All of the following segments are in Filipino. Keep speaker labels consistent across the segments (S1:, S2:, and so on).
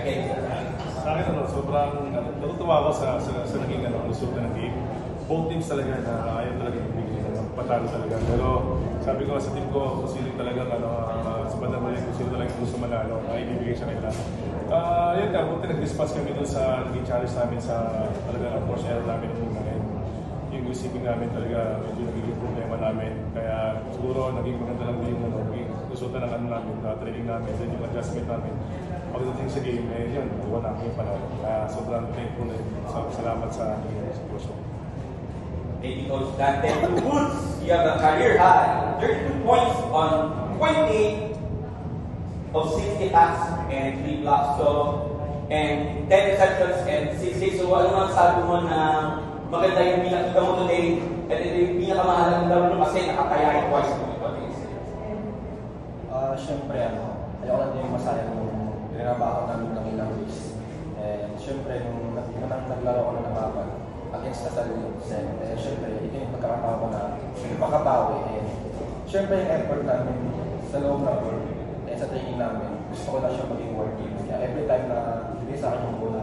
S1: against the
S2: Sa akin, sobrang natutuwa ako sa naging resulta ng game. Both teams talaga na ayaw talaga ibigay ng patalo talaga. Pero sabi ko sa team ko, kung sino talaga sa bandang muli, kung sino talaga gusto manalo, ay ibibigay siya nila. Yun nga, buti nag-response kami doon sa naging challenge namin sa talaga approach error namin ng mga yun. Yung receiving namin talaga medyo nagiging problema namin. Kaya siguro naging maganda lang din yung naging resulta ng namin, training namin, then yung adjustment namin. Pagdating sa game, yun, buwan namin yung panalo. Kaya sobrang thankful din. Salamat sa sitwasyon.
S1: Maybe Coach Dante Boots, you have a career high 32 points on 28 of 60 passes and 3 blocks and 10 receptions and 6 hits. So ano man sabi mo na maganda yung pinakita mo today at ito yung pinakamahalagang laro mo kasi nakakaya yung twice mo ito.
S3: Siyempre, ayoko lang din yung masayang yung pinanabaho namin ng ilang weeks. And siyempre, nung naglaro ko na nababan against Lasal Sen, siyempre, ito yung pagkakatawa ko na makabawi. And siyempre, yung effort namin sa loob na work, sa training namin, gusto ko na siya maging working. Kaya every time na hindi sa akin yung bola,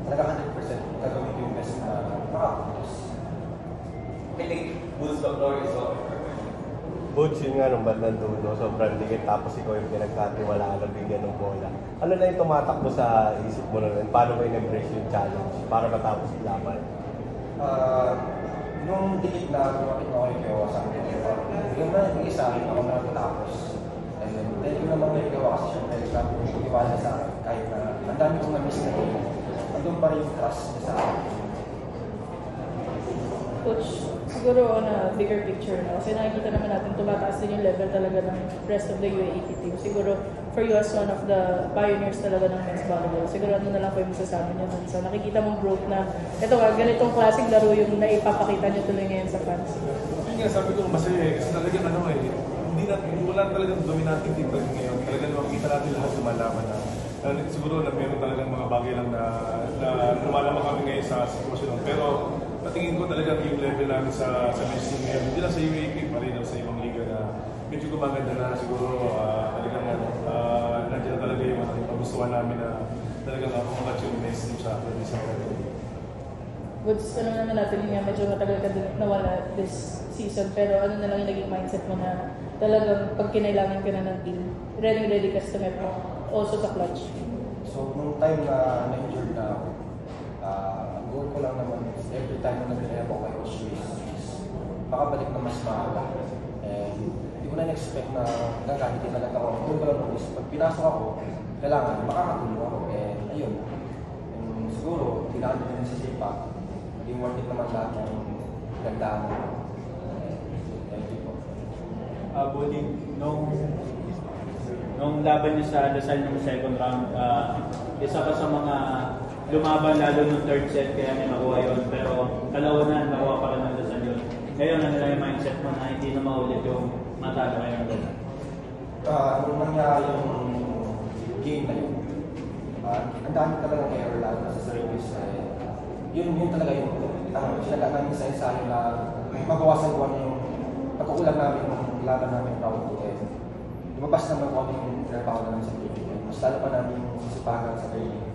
S3: talaga 100% gagawin ko yung best na makapuntos.
S1: I think Boots the floor is over.
S4: Boots, yun nga nung bandang dulo, sobrang dikit, tapos ikaw yung pinagkatiwalaan ng bigyan ng bola. Ano na yung tumatakbo sa isip mo na rin? Paano mo in-embrace yung challenge para matapos yung laban?
S3: Nung dikit na lumapit na ako yung Kiowa sa akin, yung na yung isa, ako na natapos. And then yung naman yung Kiowa kasi siyempre, sabi ko yung iwala sa akin, kahit na ang dami kong na-miss na game, andun pa rin yung trust niya sa akin.
S5: Coach, siguro on a bigger picture na, kasi nakikita naman natin tumataas din yung level talaga ng rest of the UAAP team. Siguro for you as one of the pioneers talaga ng men's volleyball, siguro ano na lang po yung masasabi niyo dun sa nakikita mong growth na ito nga, ganitong klaseng laro yung naipapakita niyo tuloy ngayon sa fans.
S2: Yun nga, sabi ko masaya kasi talagang wala talagang dominating team talaga ngayon. Talagang makikita natin lahat lumalaban na. Siguro na meron talagang mga bagay lang na lumalaban kami ngayon sa sitwasyon. Pero patingin ko talaga yung level namin sa men's team ngayon. Hindi lang sa UAP, pa rin sa ibang liga na medyo gumaganda na siguro talagang nandiyan na talaga yung pagustuhan namin na talagang pumungat yung men's team sa atin sa
S5: Woods, alam naman natin yun nga, medyo matagal ka din nawala this season, pero ano na lang yung naging mindset mo na talagang pag kinailangan ka na ng team, ready ka sa metro, also sa clutch?
S3: So, nung time na na-injured na ako, ang goal ko lang naman is every time na nag-rehab ako kay Coach Luis, makabalik na mas maaga. And hindi ko na in-expect na gagamitin talaga ako. Ang goal ko lang is pag pinasok ako, kailangan makakatulong ako. And ayun, and siguro, kailangan din sa sipa, maging worth it naman lahat ng gandaan mo. Thank you po.
S6: Buddy, nung laban niyo sa Lasal ng second round, isa ka sa mga lumaban lalo nung third set kaya may makuha yun. Pero kalawanan, nakuha pa rin ng Lasal yun. Ngayon, ano lang yung mindset mo na hindi na maulit yung matalo kayo ng gano'n?
S3: Nung nangyari yung game na yun, ang dami talagang error lalo na sa service. Yun talaga yung sinaga namin sa ensayo na mabawasan ko yung pagkukulang namin ng laban namin round 2. Lumabas naman kung yung trabaho namin sa training. Mas lalo pa namin yung sisipagan sa training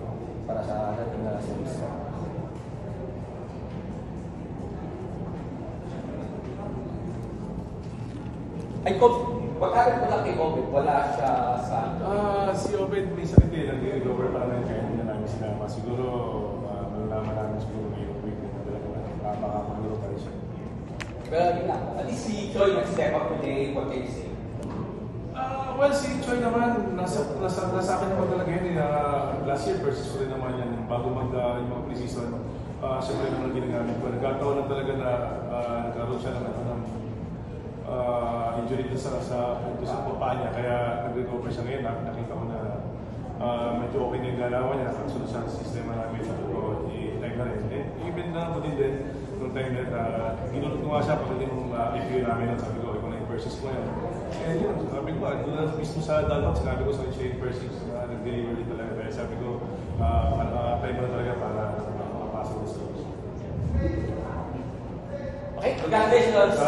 S3: para sa ating na service.
S1: Ay, Coach, pagkaroon ko lang kay Obed, wala siya sa...
S2: Si Obed may sakit eh, nag-recover pa naman kaya hindi na namin sinama. Siguro, malalaman namin siguro ngayong week na talaga makakaguro pa rin siya.
S1: Pero yun lang, at least si Choi nag-step up today, what can you say?
S2: Well, si Choi naman, nasa akin naman talaga yun. Last year versus ko rin naman yan. Bago yung mga pre-season, siyempre naman ginagamit ko. Nagkataon na talaga na nagkaroon siya ng injury dun sa papa niya. Kaya nag-recover siya ngayon. Nakita ko na medyo okay na yung galawan niya. Nakasunod sa sistema namin. Sabi ko, i-time na rin. Even na mo din nung time na ginulot ko nga siya pagdating nung review namin. Sabi ko, ikaw na yung versus ko yan. And yun, sabi ko, doon na mismo sa Dalmat, sinabi ko sa siya yung versus na nag-deliver din talaga. Kaya sabi ko, time na talaga para makapasok sa coach.
S1: Okay, congratulations!